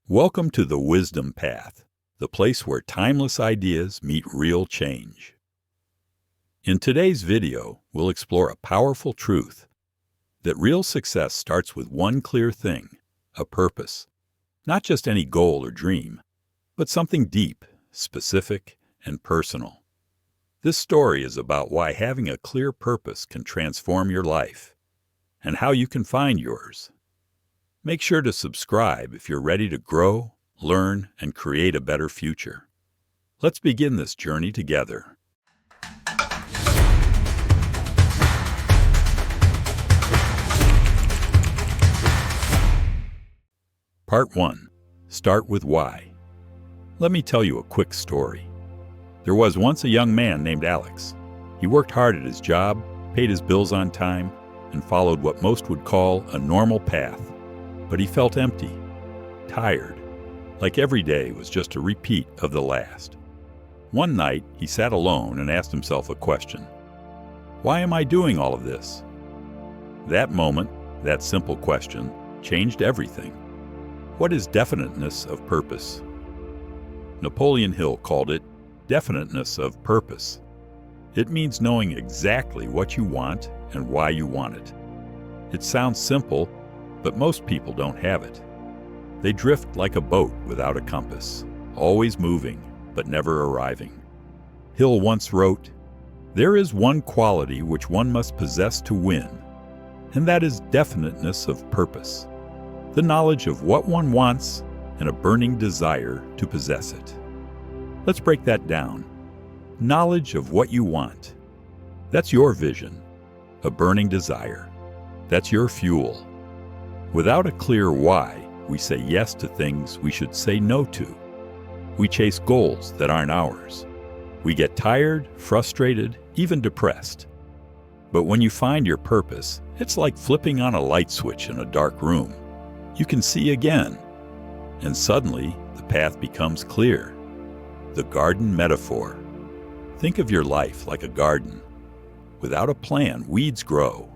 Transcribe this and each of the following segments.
Welcome to the Wisdom Path, the place where timeless ideas meet real change. In today's video, we'll explore a powerful truth that real success starts with one clear thing, a purpose. Not just any goal or dream, but something deep, specific, and personal. This story is about why having a clear purpose can transform your life, and how you can find yours. Make sure to subscribe if you're ready to grow, learn, and create a better future. Let's begin this journey together. Part 1. Start with why. Let me tell you a quick story. There was once a young man named Alex. He worked hard at his job, paid his bills on time, and followed what most would call a normal path. But he felt empty, tired, like every day was just a repeat of the last. One night, he sat alone and asked himself a question. Why am I doing all of this? That moment, that simple question, changed everything. What is definiteness of purpose? Napoleon Hill called it definiteness of purpose. It means knowing exactly what you want and why you want it. It sounds simple, but most people don't have it. They drift like a boat without a compass, always moving, but never arriving. Hill once wrote, "There is one quality which one must possess to win, and that is definiteness of purpose, the knowledge of what one wants and a burning desire to possess it." Let's break that down. Knowledge of what you want. That's your vision. A burning desire. That's your fuel. Without a clear why, we say yes to things we should say no to. We chase goals that aren't ours. We get tired, frustrated, even depressed. But when you find your purpose, it's like flipping on a light switch in a dark room. You can see again, and suddenly the path becomes clear. The garden metaphor. Think of your life like a garden. Without a plan, weeds grow.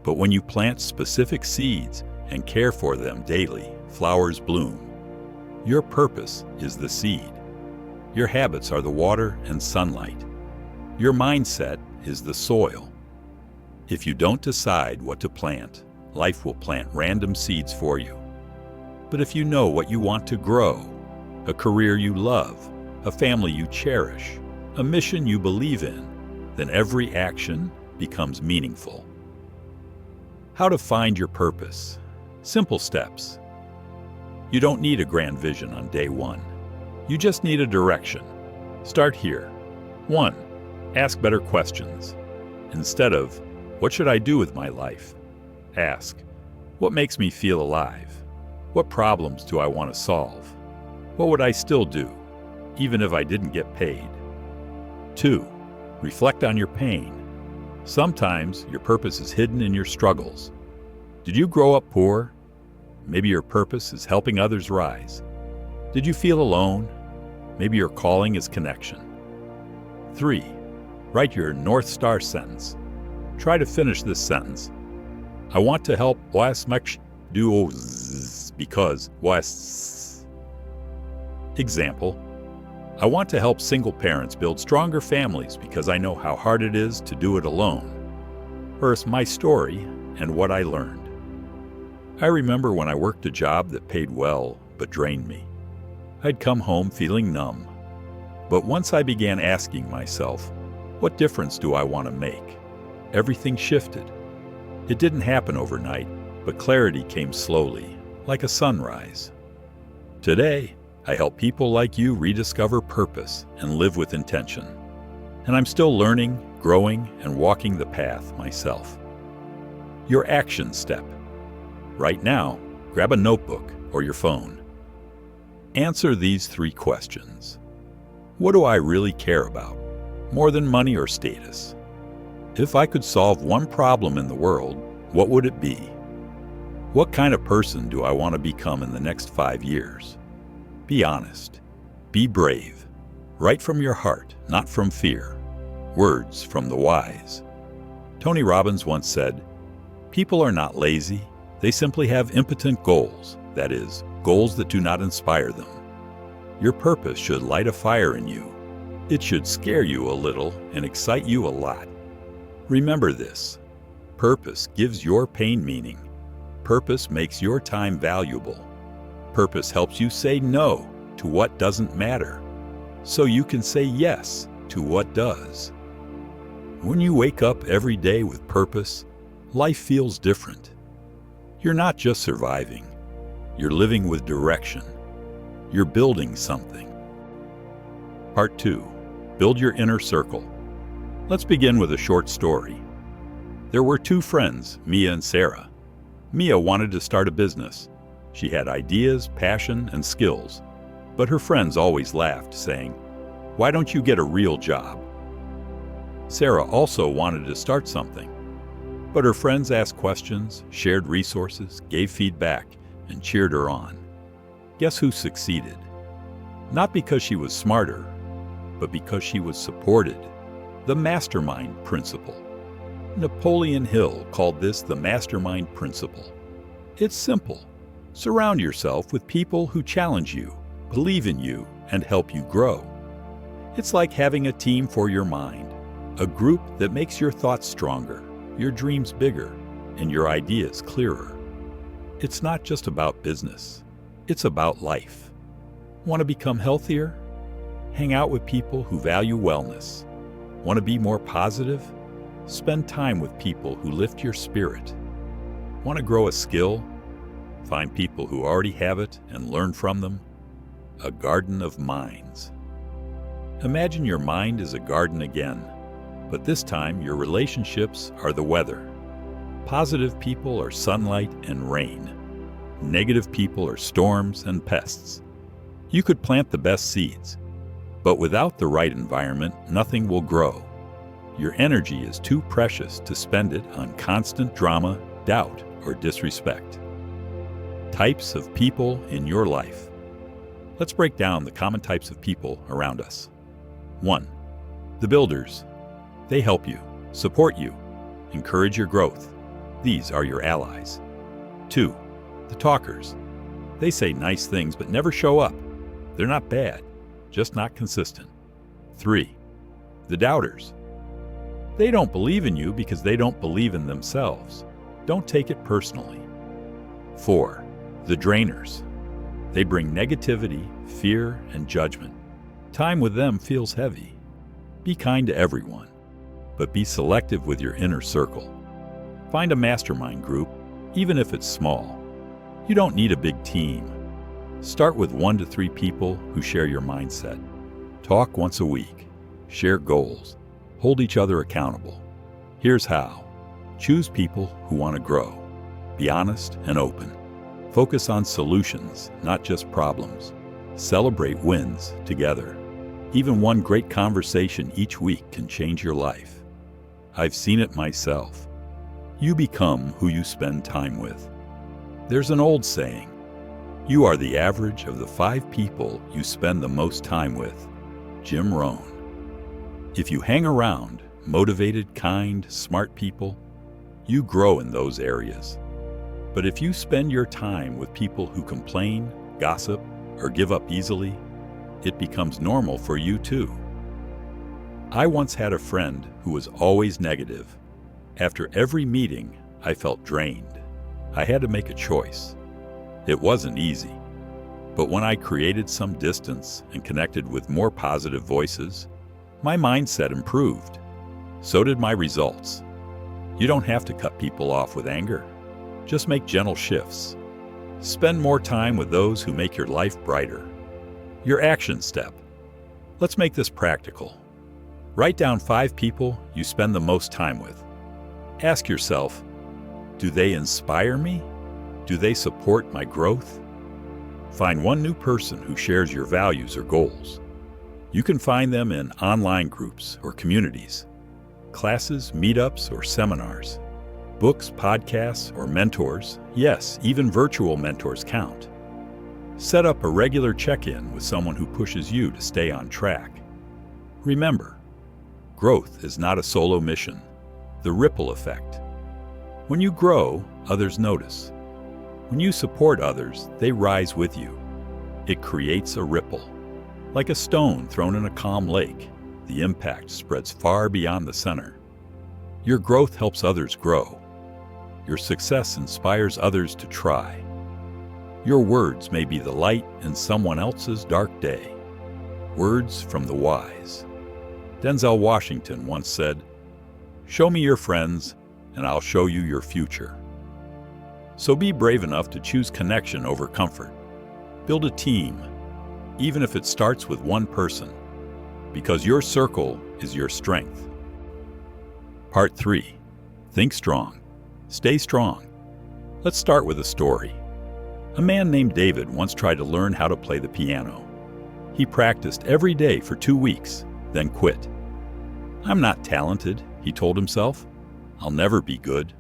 But when you plant specific seeds and care for them daily, flowers bloom. Your purpose is the seed. Your habits are the water and sunlight. Your mindset is the soil. If you don't decide what to plant, life will plant random seeds for you. But if you know what you want to grow, a career you love, a family you cherish, a mission you believe in, then every action becomes meaningful. How to find your purpose. Simple steps. You don't need a grand vision on day one. You just need a direction. Start here. 1. Ask better questions. Instead of, "What should I do with my life?" ask, "What makes me feel alive? What problems do I want to solve? What would I still do, even if I didn't get paid?" 2. Reflect on your pain. Sometimes your purpose is hidden in your struggles. Did you grow up poor? Maybe your purpose is helping others rise. Did you feel alone? Maybe your calling is connection. 3. Write your North Star sentence. Try to finish this sentence. I want to help do because was. Example. I want to help single parents build stronger families because I know how hard it is to do it alone. Or it's my story and what I learned. I remember when I worked a job that paid well but drained me. I'd come home feeling numb. But once I began asking myself, what difference do I want to make? Everything shifted. It didn't happen overnight, but clarity came slowly, like a sunrise. Today, I help people like you rediscover purpose and live with intention. And I'm still learning, growing, and walking the path myself. Your action step. Right now, grab a notebook or your phone. Answer these 3 questions. What do I really care about, more than money or status? If I could solve one problem in the world, what would it be? What kind of person do I want to become in the next 5 years? Be honest. Be brave. Write from your heart, not from fear. Words from the wise. Tony Robbins once said, "People are not lazy. They simply have impotent goals, that is, goals that do not inspire them. Your purpose should light a fire in you. It should scare you a little and excite you a lot. Remember this: purpose gives your pain meaning. Purpose makes your time valuable. Purpose helps you say no to what doesn't matter, so you can say yes to what does. When you wake up every day with purpose, life feels different. You're not just surviving. You're living with direction. You're building something. Part 2. Build your inner circle. Let's begin with a short story. There were two friends, Mia and Sarah. Mia wanted to start a business. She had ideas, passion, and skills. But her friends always laughed, saying, "Why don't you get a real job?" Sarah also wanted to start something. But her friends asked questions, shared resources, gave feedback, and cheered her on. Guess who succeeded? Not because she was smarter, but because she was supported. The mastermind principle. Napoleon Hill called this the mastermind principle. It's simple. Surround yourself with people who challenge you, believe in you, and help you grow. It's like having a team for your mind, a group that makes your thoughts stronger, your dreams bigger, and your ideas clearer. It's not just about business. It's about life. Want to become healthier? Hang out with people who value wellness. Want to be more positive? Spend time with people who lift your spirit. Want to grow a skill? Find people who already have it and learn from them. A garden of minds. Imagine your mind is a garden again, but this time your relationships are the weather. Positive people are sunlight and rain. Negative people are storms and pests. You could plant the best seeds, but without the right environment, nothing will grow. Your energy is too precious to spend it on constant drama, doubt, or disrespect. Types of people in your life. Let's break down the common types of people around us. 1. The builders. They help you, support you, encourage your growth. These are your allies. 2. The talkers. They say nice things but never show up. They're not bad, just not consistent. 3. The doubters. They don't believe in you because they don't believe in themselves. Don't take it personally. 4. The drainers. They bring negativity, fear, and judgment. Time with them feels heavy. Be kind to everyone, but be selective with your inner circle. Find a mastermind group, even if it's small. You don't need a big team. Start with 1 to 3 people who share your mindset. Talk once a week. Share goals. Hold each other accountable. Here's how. Choose people who want to grow. Be honest and open. Focus on solutions, not just problems. Celebrate wins together. Even one great conversation each week can change your life. I've seen it myself. You become who you spend time with. There's an old saying, you are the average of the 5 people you spend the most time with. Jim Rohn. If you hang around motivated, kind, smart people, you grow in those areas. But if you spend your time with people who complain, gossip, or give up easily, it becomes normal for you too. I once had a friend who was always negative. After every meeting, I felt drained. I had to make a choice. It wasn't easy. But when I created some distance and connected with more positive voices, my mindset improved. So did my results. You don't have to cut people off with anger. Just make gentle shifts. Spend more time with those who make your life brighter. Your action step. Let's make this practical. Write down 5 people you spend the most time with. Ask yourself, do they inspire me? Do they support my growth? Find one new person who shares your values or goals. You can find them in online groups or communities, classes, meetups, or seminars, books, podcasts, or mentors. Yes, even virtual mentors count. Set up a regular check-in with someone who pushes you to stay on track. Remember, growth is not a solo mission. The ripple effect. When you grow, others notice. When you support others, they rise with you. It creates a ripple. Like a stone thrown in a calm lake, the impact spreads far beyond the center. Your growth helps others grow. Your success inspires others to try. Your words may be the light in someone else's dark day. Words from the wise. Denzel Washington once said, "Show me your friends, and I'll show you your future." So be brave enough to choose connection over comfort. Build a team, even if it starts with one person, because your circle is your strength. Part 3. Think strong. Stay strong. Let's start with a story. A man named David once tried to learn how to play the piano. He practiced every day for 2 weeks, then quit. "I'm not talented," he told himself. "I'll never be good."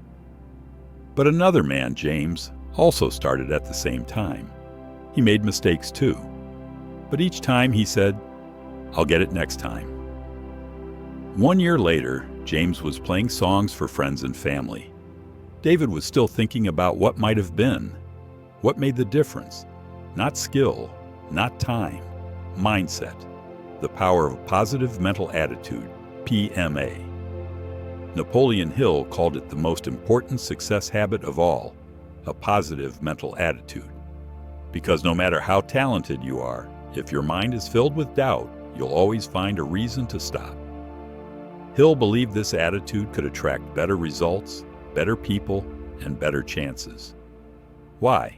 But another man, James, also started at the same time. He made mistakes too. But each time he said, "I'll get it next time." 1 year later, James was playing songs for friends and family. David was still thinking about what might have been. What made the difference? Not skill, not time, mindset. The power of a positive mental attitude, PMA. Napoleon Hill called it the most important success habit of all, a positive mental attitude. Because no matter how talented you are, if your mind is filled with doubt, you'll always find a reason to stop. Hill believed this attitude could attract better results, better people, and better chances. Why?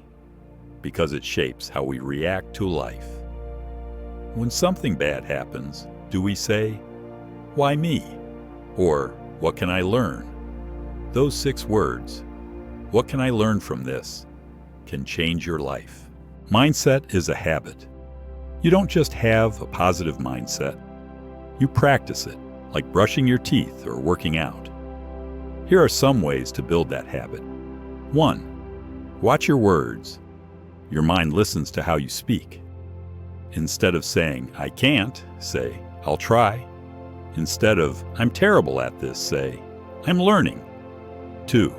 Because it shapes how we react to life. When something bad happens, do we say, "Why me?" Or, "What can I learn?" Those 6 words, "What can I learn from this?" can change your life. Mindset is a habit. You don't just have a positive mindset. You practice it, like brushing your teeth or working out. Here are some ways to build that habit. 1. Watch your words. Your mind listens to how you speak. Instead of saying, "I can't," say, "I'll try." Instead of, "I'm terrible at this," say, "I'm learning." 2.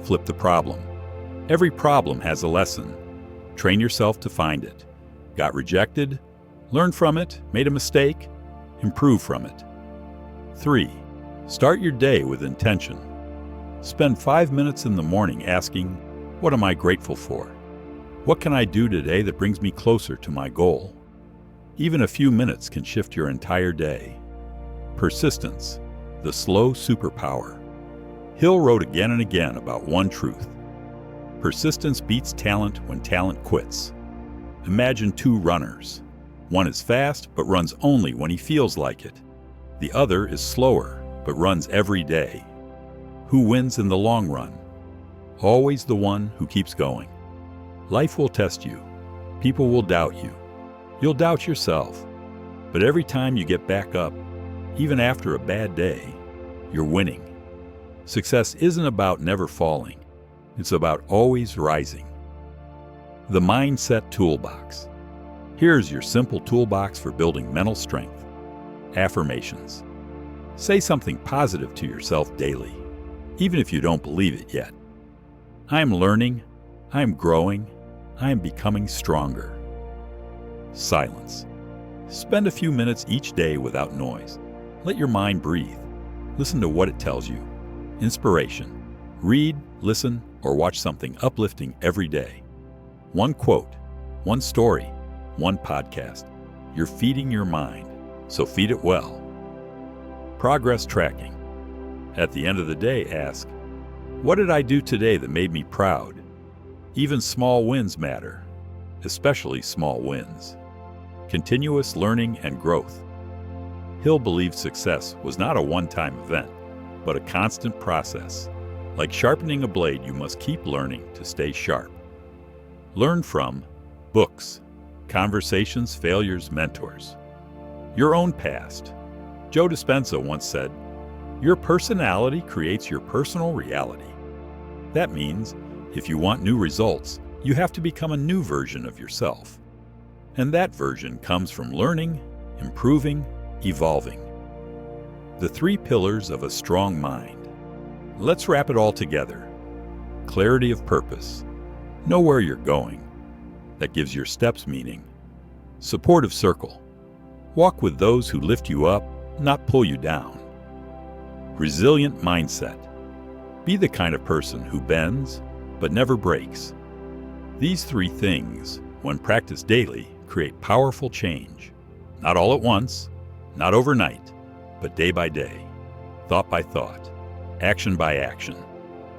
Flip the problem. Every problem has a lesson. Train yourself to find it. Got rejected? Learn from it. Made a mistake? Improve from it. 3. Start your day with intention. Spend 5 minutes in the morning asking, "What am I grateful for? What can I do today that brings me closer to my goal?" Even a few minutes can shift your entire day. Persistence, the slow superpower. Hill wrote again and again about one truth. Persistence beats talent when talent quits. Imagine 2 runners. One is fast, but runs only when he feels like it. The other is slower, but runs every day. Who wins in the long run? Always the one who keeps going. Life will test you. People will doubt you. You'll doubt yourself. But every time you get back up, even after a bad day, you're winning. Success isn't about never falling. It's about always rising. The Mindset Toolbox. Here's your simple toolbox for building mental strength. Affirmations. Say something positive to yourself daily, even if you don't believe it yet. I am learning. I am growing. I am becoming stronger. Silence. Spend a few minutes each day without noise. Let your mind breathe. Listen to what it tells you. Inspiration. Read, listen, or watch something uplifting every day. One quote, one story, one podcast. You're feeding your mind, so feed it well. Progress tracking. At the end of the day, ask, what did I do today that made me proud? Even small wins matter, especially small wins. Continuous learning and growth. Hill believed success was not a one-time event, but a constant process. Like sharpening a blade, you must keep learning to stay sharp. Learn from books, conversations, failures, mentors. Your own past. Joe Dispenza once said, "Your personality creates your personal reality." That means, if you want new results, you have to become a new version of yourself. And that version comes from learning, improving, evolving. The 3 pillars of a strong mind. Let's wrap it all together. Clarity of purpose. Know where you're going. That gives your steps meaning. Supportive circle. Walk with those who lift you up, not pull you down. Resilient mindset. Be the kind of person who bends, but never breaks. These 3 things, when practiced daily, create powerful change. Not all at once, not overnight, but day by day, thought by thought, action by action,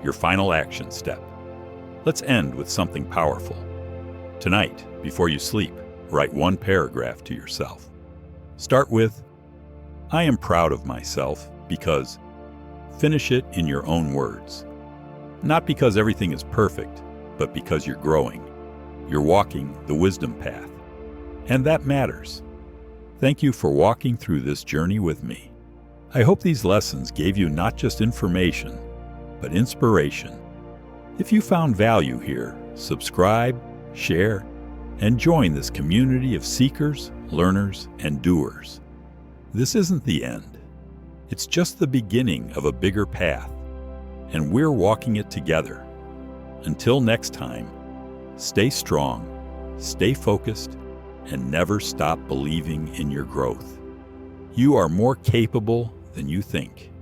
your final action step. Let's end with something powerful. Tonight, before you sleep, write 1 paragraph to yourself. Start with, I am proud of myself because. Finish it in your own words. Not because everything is perfect, but because you're growing. You're walking the wisdom path. And that matters. Thank you for walking through this journey with me. I hope these lessons gave you not just information, but inspiration. If you found value here, subscribe, share, and join this community of seekers, learners, and doers. This isn't the end. It's just the beginning of a bigger path, and we're walking it together. Until next time, stay strong, stay focused, and never stop believing in your growth. You are more capable than you think.